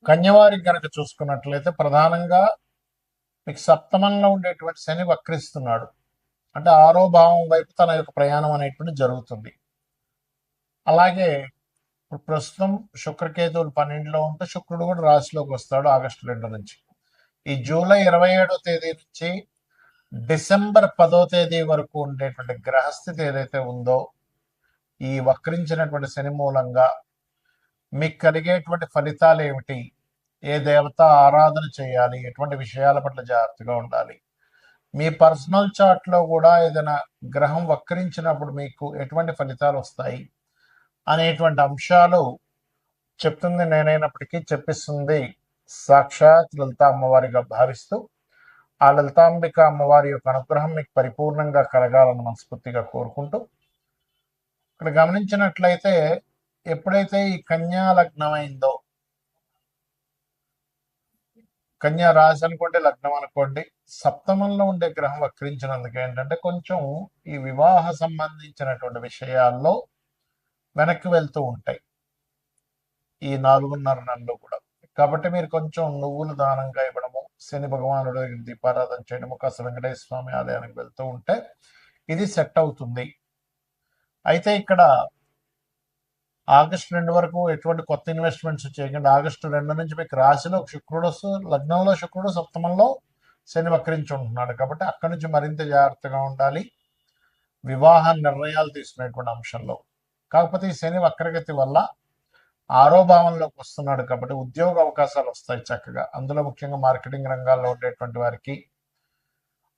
కన్యవారికి గనక చూసుకున్నట్లయితే ప్రధానంగా మీకు సప్తమంలో ఉండేటువంటి శని వక్రిస్తున్నాడు. అంటే ఆరో భావం వైపు తన యొక్క ప్రయాణం అనేటువంటి జరుగుతుంది. అలాగే ఇప్పుడు ప్రస్తుతం శుక్రకేతువులు 12లో ఉంటే శుక్రుడు కూడా రాశిలోకి వస్తాడు ఆగస్టు 2 నుంచి. ఈ జూలై 27వ తేదీ నుంచి డిసెంబర్ 10వ తేదీ వరకు ఉండేటువంటి గ్రహస్థితి ఏదైతే ఉందో ఈ వక్రించినటువంటి శని మూలంగా మీకు కలిగేటువంటి ఫలితాలు ఏమిటి, ఏ దేవత ఆరాధన చేయాలి, ఎటువంటి విషయాల పట్ల జాగ్రత్తగా ఉండాలి, మీ పర్సనల్ చార్ట్లో కూడా ఏదైనా గ్రహం వక్రించినప్పుడు మీకు ఎటువంటి ఫలితాలు వస్తాయి అనేటువంటి అంశాలు చెప్తుంది నేనైనప్పటికీ చెప్పిస్తుంది సాక్షాత్ లలిత అమ్మవారిగా భావిస్తూ ఆ లలితాంబిక అమ్మవారి యొక్క అనుగ్రహం మీకు పరిపూర్ణంగా కలగాలని మనస్ఫూర్తిగా కోరుకుంటూ, ఇక్కడ గమనించినట్లయితే ఎప్పుడైతే ఈ కన్యా లగ్నం అయిందో, కన్యా రాశి అనుకోండి, లగ్నం అనుకోండి, సప్తమంలో ఉండే గ్రహం వక్రించినందుకు ఏంటంటే కొంచెం ఈ వివాహ సంబంధించినటువంటి విషయాల్లో వెనక్కి వెళ్తూ ఉంటాయి ఈ 4.5 నెలలు కూడా. కాబట్టి మీరు కొంచెం నువ్వులు దానంగా ఇవ్వడము, శని భగవానుడి దగ్గర దీపారాధన చేయడము, కాస్త వెంకటేశ్వర స్వామి ఆలయానికి వెళ్తూ ఉంటే ఇది సెట్ అవుతుంది. అయితే ఇక్కడ ఆగస్టు 2 వరకు ఎటువంటి కొత్త ఇన్వెస్ట్మెంట్స్ చేయకండి. ఆగస్టు 2 నుంచి మీకు రాశిలో శుక్రుడు లగ్నంలో శుక్రుడు, సప్తమంలో శని వక్రించి ఉంటున్నాడు. కాబట్టి అక్కడి నుంచి మరింత జాగ్రత్తగా ఉండాలి వివాహ నిర్ణయాలు తీసుకునేటువంటి అంశంలో. కాకపోతే ఈ శని వక్రగతి వల్ల ఆరో భావంలోకి వస్తున్నాడు కాబట్టి ఉద్యోగ అవకాశాలు వస్తాయి చక్కగా. అందులో ముఖ్యంగా మార్కెటింగ్ రంగాల్లో ఉండేటువంటి వారికి,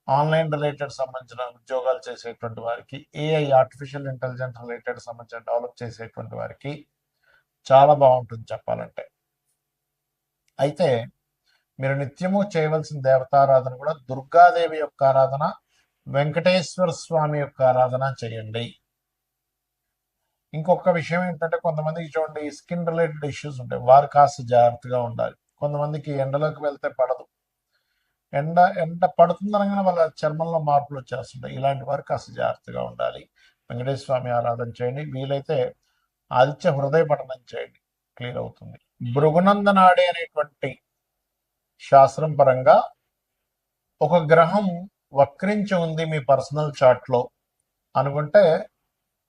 ఆన్లైన్ రిలేటెడ్ సంబంధించిన ఉద్యోగాలు చేసేటువంటి వారికి, ఏఐ ఆర్టిఫిషియల్ ఇంటెలిజెన్స్ రిలేటెడ్ సంబంధించిన డెవలప్ చేసేటువంటి వారికి చాలా బాగుంటుంది చెప్పాలంటే. అయితే మీరు నిత్యము చేయవలసిన దేవతారాధన కూడా దుర్గాదేవి యొక్క ఆరాధన, వెంకటేశ్వర స్వామి యొక్క ఆరాధన చేయండి. ఇంకొక విషయం ఏంటంటే కొంతమందికి చూడండి స్కిన్ రిలేటెడ్ ఇష్యూస్ ఉంటాయి, వారు కాస్త జాగ్రత్తగా ఉండాలి. కొంతమందికి ఎండలోకి వెళ్తే పడదు, ఎండ పడుతుందనగానే వాళ్ళ చర్మంలో మార్పులు వచ్చేస్తుంటాయి. ఇలాంటి వారు కాస్త జాగ్రత్తగా ఉండాలి. వెంకటేశ్వర స్వామి ఆరాధన చేయండి, వీలైతే ఆదిత్య హృదయ పఠనం చేయండి, క్లియర్ అవుతుంది. భృగునందనాడి అనేటువంటి శాస్త్రం పరంగా ఒక గ్రహం వక్రించి ఉంది మీ పర్సనల్ చార్ట్లో అనుకుంటే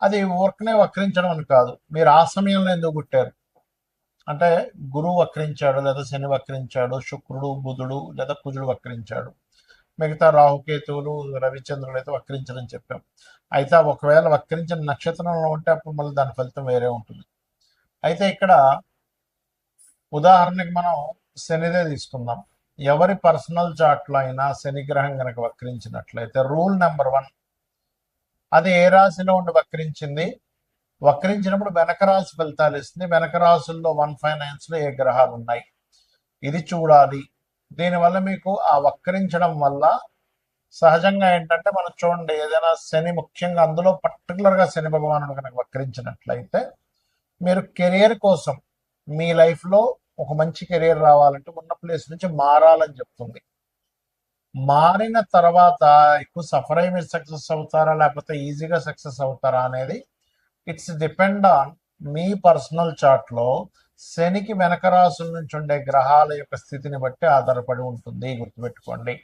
అది ఊరికనే వక్రించడం అని కాదు, మీరు ఆ సమయంలో ఎందుకు పుట్టారు అంటే గురువు వక్రించాడు, లేదా శని వక్రించాడు, శుక్రుడు బుధుడు లేదా కుజుడు వక్రించాడు, మిగతా రాహుకేతువులు రవిచంద్రులు అయితే వక్రించడం చెప్పాం. అయితే ఒకవేళ వక్రించిన నక్షత్రంలో ఉంటే అప్పుడు మళ్ళీ దాని ఫలితం వేరే ఉంటుంది. అయితే ఇక్కడ ఉదాహరణకి మనం శనిదే తీసుకుందాం. ఎవరి పర్సనల్ చార్ట్లో అయినా శని గ్రహం కనుక వక్రించినట్లయితే రూల్ నెంబర్ 1, అది ఏ రాశిలో ఉండి వక్రించింది, వక్రించినప్పుడు వెనక రాశి ఫలితాలు ఇస్తుంది, వెనక రాశుల్లో 159లో ఏ గ్రహాలు ఉన్నాయి ఇది చూడాలి. దీనివల్ల మీకు ఆ వక్రించడం వల్ల సహజంగా ఏంటంటే మనం చూడండి ఏదైనా శని, ముఖ్యంగా అందులో పర్టికులర్గా శని భగవానుడు కనుక వక్రించినట్లయితే మీరు కెరియర్ కోసం మీ లైఫ్లో ఒక మంచి కెరియర్ రావాలంటే ఉన్న ప్లేస్ నుంచి మారాలని చెప్తుంది. మారిన తర్వాత ఎక్కువ సఫర్ అయ్యి మీరు సక్సెస్ అవుతారా లేకపోతే ఈజీగా సక్సెస్ అవుతారా అనేది ఇట్స్ డిపెండ్ ఆన్ మీ పర్సనల్ చార్ట్లో శనికి వెనక రాశుల నుంచి ఉండే గ్రహాల యొక్క స్థితిని బట్టి ఆధారపడి ఉంటుంది, గుర్తుపెట్టుకోండి.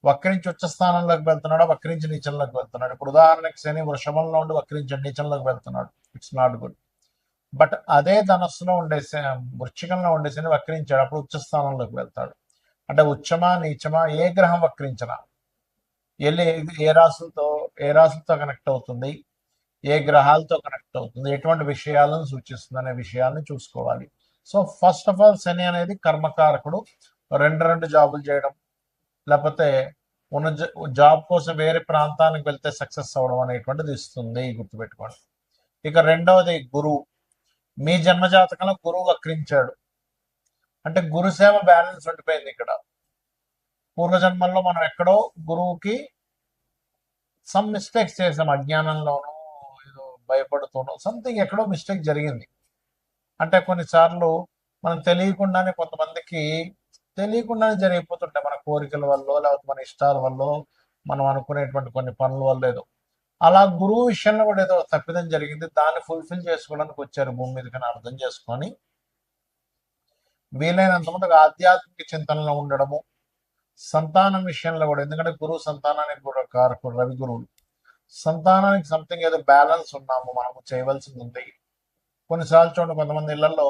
వక్రించి ఉచ్చ స్థానంలోకి వెళ్తున్నాడు, వక్రించి నీచంలోకి వెళ్తున్నాడు. ఇప్పుడు ఉదాహరణకి శని వృషభంలో ఉండి వక్రించి నీచంలోకి వెళ్తున్నాడు, ఇట్స్ నాట్ గుడ్. బట్ అదే ధనస్సులో ఉండే వృశ్చికంలో ఉండే శని వక్రించాడు, అప్పుడు ఉచ్చ స్థానంలోకి వెళ్తాడు. అంటే ఉచ్చమా నీచమా ఏ గ్రహం వక్రించినా వెళ్ళి ఏ రాశులతో కనెక్ట్ అవుతుంది, ఏ గ్రహాలతో కనెక్ట్ అవుతుంది, ఎటువంటి విషయాలను సూచిస్తుంది అనే విషయాన్ని చూసుకోవాలి. సో ఫస్ట్ ఆఫ్ ఆల్ శని అనేది కర్మకారకుడు. రెండు జాబులు చేయడం, లేకపోతే ఉన్న జాబ్ కోసం వేరే ప్రాంతానికి వెళ్తే సక్సెస్ అవ్వడం అనేటువంటిది ఇస్తుంది, గుర్తుపెట్టుకోండి. ఇక రెండవది గురువు. మీ జన్మజాతకంలో గురువు వక్రించాడు అంటే గురుసేవ బ్యాలెన్స్ ఉండిపోయింది. ఇక్కడ పూర్వజన్మల్లో మనం ఎక్కడో గురువుకి సమ్ మిస్టేక్స్ చేసాం, అజ్ఞానంలోనూ ఏదో భయపడుతూనో సంథింగ్ ఎక్కడో మిస్టేక్ జరిగింది. అంటే కొన్నిసార్లు మనం తెలియకుండానే కొంతమందికి తెలియకుండానే జరిగిపోతుంటాయి, మన కోరికల వల్ల లేకపోతే మన ఇష్టాల వల్ల, మనం అనుకునేటువంటి కొన్ని పనుల వల్ల ఏదో అలా గురువు విషయంలో కూడా ఏదో తప్పిదం జరిగింది, దాన్ని ఫుల్ఫిల్ చేసుకోవడానికి వచ్చారు భూమి మీదకి అని అర్థం చేసుకొని వీలైనంత మటుకు ఆధ్యాత్మిక చింతనలో ఉండడము, సంతానం విషయంలో కూడా, ఎందుకంటే గురువు సంతానానికి కూడా కారకుడు, రవి గురువులు. సంతానానికి సంథింగ్ ఏదో బ్యాలెన్స్ ఉన్నాము మనము చేయవలసింది ఉంది. కొన్నిసార్లు చూడండి, కొంతమంది ఇళ్లలో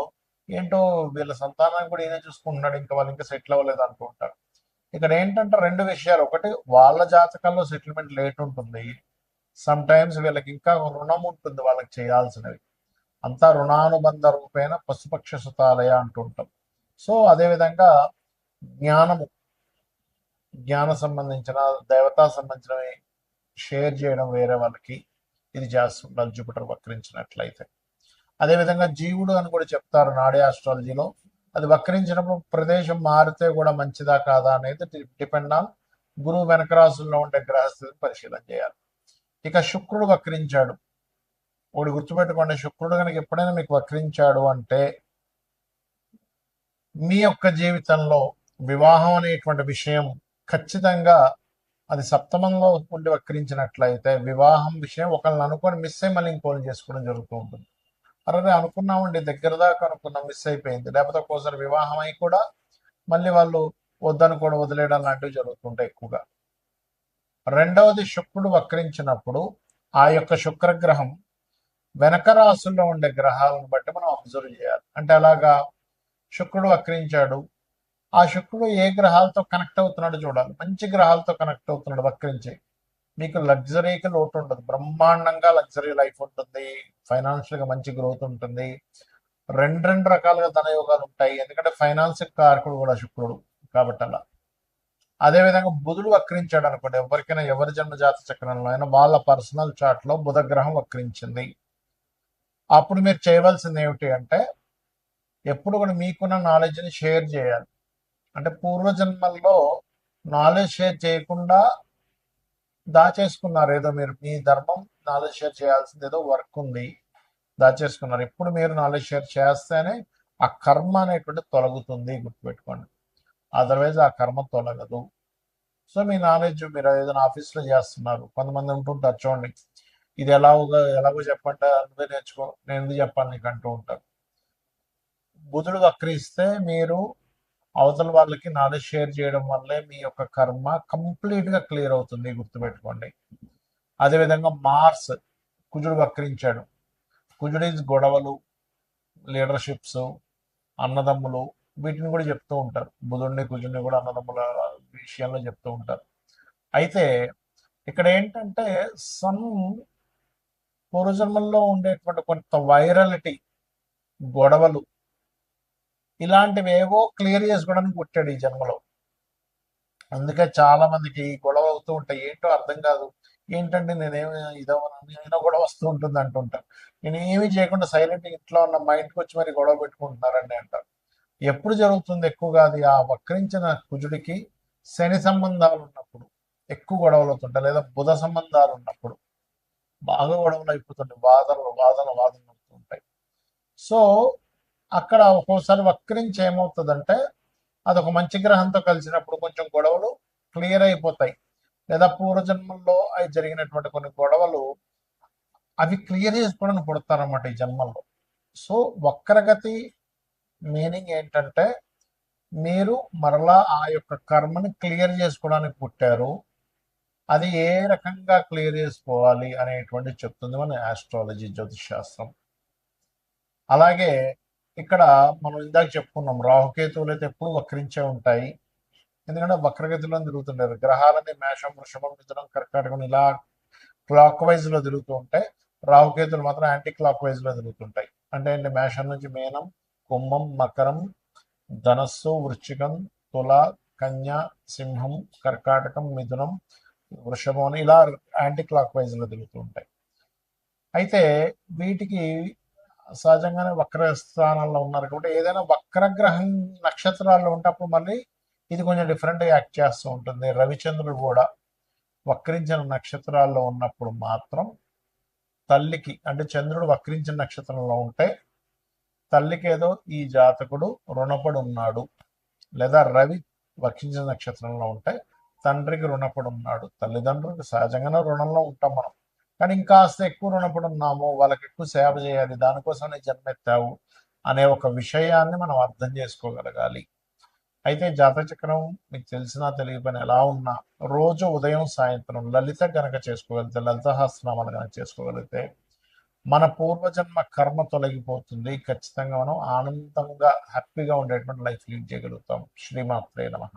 ఏంటో వీళ్ళ సంతానాన్ని కూడా ఈయన చూసుకుంటున్నాడు, ఇంకా వాళ్ళు ఇంకా సెటిల్ అవ్వలేదు అంటూ ఉంటారు. ఇక్కడ ఏంటంటే రెండు విషయాలు. ఒకటి, వాళ్ళ జాతకాల్లో సెటిల్మెంట్ లేట్ ఉంటుంది. సమ్ టైమ్స్ వీళ్ళకి ఇంకా రుణం ఉంటుంది వాళ్ళకి చేయాల్సినవి. అంతా రుణానుబంధ రూపేణ పశుపక్ష సుతాలయ అంటుంటాం. సో అదేవిధంగా జ్ఞానము, జ్ఞాన సంబంధించిన, దేవతా సంబంధించినవి షేర్ చేయడం వేరే వాళ్ళకి, ఇది చేస్తుండాలి జూపిటర్ వక్రించినట్లయితే. అదేవిధంగా జీవుడు అని కూడా చెప్తారు నాడీ ఆస్ట్రాలజీలో. అది వక్రించినప్పుడు ప్రదేశం మారితే కూడా మంచిదా కాదా అనేది డిపెండ్ ఆన్ గురువు వెనక రాసుల్లో ఉండే గ్రహస్థితిని పరిశీలన చేయాలి. ఇక శుక్రుడు వక్రించాడు. ఒకటి గుర్తుపెట్టుకోండి, శుక్రుడు కనుక ఎప్పుడైనా మీకు వక్రించాడు అంటే మీ యొక్క జీవితంలో వివాహం అనేటువంటి విషయం ఖచ్చితంగా అది సప్తమంలో ఉండి వక్రించినట్లయితే వివాహం విషయం ఒకళ్ళని అనుకొని మిస్ అయ్యి మళ్ళీ ఇంకోళ్ళు చేసుకోవడం జరుగుతూ ఉంటుంది. అరే అనుకున్నామండి, దగ్గర దాకా అనుకున్నాం, మిస్ అయిపోయింది. లేకపోతే ఒక్కోసారి వివాహం అయి కూడా మళ్ళీ వాళ్ళు వద్దనుకోవడం, వదిలేయడం లాంటివి జరుగుతుంటాయి ఎక్కువగా. రెండవది, శుక్రుడు వక్రించినప్పుడు ఆ యొక్క శుక్రగ్రహం వెనక రాసుల్లో ఉండే గ్రహాలను బట్టి మనం అబ్జర్వ్ చేయాలి. అంటే అలాగా శుక్రుడు వక్రించాడు, ఆ శుక్రుడు ఏ గ్రహాలతో కనెక్ట్ అవుతున్నాడో చూడాలి. మంచి గ్రహాలతో కనెక్ట్ అవుతున్నాడు వక్రించి, మీకు లగ్జరీకి లోటు ఉండదు, బ్రహ్మాండంగా లగ్జరీ లైఫ్ ఉంటుంది, ఫైనాన్షియల్గా మంచి గ్రోత్ ఉంటుంది, రెండు రకాలుగా ధనయోగాలు ఉంటాయి. ఎందుకంటే ఫైనాన్స్ కారకుడు కూడా శుక్రుడు కాబట్టి అలా. అదేవిధంగా బుధుడు వక్రించాడు అనుకోండి, ఎవరికైనా ఎవరి జన్మ జాత చక్రంలో అయినా వాళ్ళ పర్సనల్ చార్ట్ లో బుధ గ్రహం వక్రించింది, అప్పుడు మీరు చేయవలసింది ఏమిటి అంటే ఎప్పుడు కూడా మీకున్న నాలెడ్జ్ని షేర్ చేయాలి. అంటే పూర్వజన్మల్లో నాలెడ్జ్ షేర్ చేయకుండా దాచేసుకున్నారు, ఏదో మీరు మీ ధర్మం నాలెడ్జ్ షేర్ చేయాల్సింది ఏదో వర్క్ ఉంది, దాచేసుకున్నారు. ఇప్పుడు మీరు నాలెడ్జ్ షేర్ చేస్తేనే ఆ కర్మ అనేటువంటి తొలగుతుంది, గుర్తుపెట్టుకోండి. అదర్వైజ్ ఆ కర్మ తొలగదు. సో మీ నాలెడ్జ్, మీరు ఏదైనా ఆఫీస్లో చేస్తున్నారు, కొంతమంది ఉంటుంటారు చూడండి, ఇది ఎలాగో చెప్పంటే నువ్వే నేర్చుకో, నేను ఎందుకు చెప్పాలి నీకు అంటూ ఉంటారు. బుధుడు వక్రిస్తే మీరు అవతల వాళ్ళకి నాలెడ్జ్ షేర్ చేయడం వల్లే మీ యొక్క కర్మ కంప్లీట్గా క్లియర్ అవుతుంది, గుర్తుపెట్టుకోండి. అదేవిధంగా మార్స్, కుజుడు వక్రించాడు. కుజుడి గొడవలు, లీడర్షిప్స్, అన్నదమ్ములు, వీటిని కూడా చెప్తూ ఉంటారు. బుధుడిని కుజుడిని కూడా అన్నదమ్ముల విషయంలో చెప్తూ ఉంటారు. అయితే ఇక్కడ ఏంటంటే సమ్ పూర్వజన్మల్లో ఉండేటువంటి కొంత వైరాలిటీ, గొడవలు, ఇలాంటివి ఏవో క్లియర్ చేసుకోవడానికి పుట్టాడు ఈ జన్మలో. అందుకే చాలా మందికి గొడవ అవుతూ ఉంటాయి, ఏంటో అర్థం కాదు. ఏంటంటే నేనేమి అయినా గొడవ వస్తూ ఉంటుంది అంటుంటారు. నేను ఏమీ చేయకుండా సైలెంట్ ఇంట్లో ఉన్న మైండ్కి వచ్చి మరి గొడవ పెట్టుకుంటున్నారండి అంటారు. ఎప్పుడు జరుగుతుంది ఎక్కువగా అది, ఆ వక్రించిన కుజుడికి శని సంబంధాలు ఉన్నప్పుడు ఎక్కువ గొడవలు అవుతుంటాయి, లేదా బుధ సంబంధాలు ఉన్నప్పుడు బాగా గొడవలు అయిపోతుంటాయి, వాదనలు అవుతుంటాయి. సో అక్కడ ఒక్కోసారి వక్రించి ఏమవుతుందంటే అదొక మంచి గ్రహంతో కలిసినప్పుడు కొంచెం గొడవలు క్లియర్ అయిపోతాయి, లేదా పూర్వజన్మల్లో అవి జరిగినటువంటి కొన్ని గొడవలు అవి క్లియర్ చేసుకోవడానికి పుడతారన్నమాట ఈ జన్మల్లో. సో వక్రగతి మీనింగ్ ఏంటంటే మీరు మరలా ఆ యొక్క కర్మని క్లియర్ చేసుకోవడానికి పుట్టారు, అది ఏ రకంగా క్లియర్ చేసుకోవాలి అనేటువంటి చెప్తుంది మన ఆస్ట్రాలజీ, జ్యోతిష్ శాస్త్రం. అలాగే ఇక్కడ మనం ఇందాక చెప్పుకున్నాం, రాహుకేతువులు అయితే ఎప్పుడు వక్రించే ఉంటాయి, ఎందుకంటే వక్రగతిలో తిరుగుతుంటారు. గ్రహాలని మేషం, వృషభం, మిథునం, కర్కాటకం ఇలా క్లాక్ వైజ్ లో తిరుగుతూ ఉంటాయి, రాహుకేతులు మాత్రం యాంటీ క్లాక్ వైజ్ లో తిరుగుతుంటాయి. అంటే ఏంటి, మేషం నుంచి మీనం, కుంభం, మకరం, ధనస్సు, వృశ్చికం, తుల, కన్య, సింహం, కర్కాటకం, మిథునం, వృషభం అని ఇలా యాంటీ క్లాక్ వైజ్ లో తిరుగుతూ ఉంటాయి. అయితే వీటికి సహజంగానే వక్ర స్థానాల్లో ఉన్నారు కాబట్టి ఏదైనా వక్రగ్రహం నక్షత్రాల్లో ఉంటే అప్పుడు మళ్ళీ ఇది కొంచెం డిఫరెంట్గా యాక్ట్ చేస్తూ ఉంటుంది. రవిచంద్రుడు కూడా వక్రించిన నక్షత్రాల్లో ఉన్నప్పుడు మాత్రం తల్లికి, అంటే చంద్రుడు వక్రించిన నక్షత్రంలో ఉంటే తల్లికి ఏదో ఈ జాతకుడు రుణపడి ఉన్నాడు, లేదా రవి వక్రించిన నక్షత్రంలో ఉంటే తండ్రికి రుణపడి ఉన్నాడు. తల్లిదండ్రులకు సహజంగానే రుణంలో ఉంటాం మనం, కానీ ఇంకాస్త ఎక్కువ రుణపడి ఉన్నాము, వాళ్ళకి ఎక్కువ సేవ చేయాలి, దానికోసం జన్మెత్తావు అనే ఒక విషయాన్ని మనం అర్థం చేసుకోగలగాలి. అయితే జాతచక్రం మీకు తెలిసినా తెలియకపోయినా ఎలా ఉన్నా రోజు ఉదయం సాయంత్రం లలిత గనక చేసుకోగలిగితే, లలిత సహస్రనామాలు గనక చేసుకోగలిగితే మన పూర్వజన్మ కర్మ తొలగిపోతుంది. ఖచ్చితంగా మనం ఆనందంగా హ్యాపీగా ఉండేటువంటి లైఫ్ లీడ్ చేయగలుగుతాం. శ్రీమాత్రే నమః.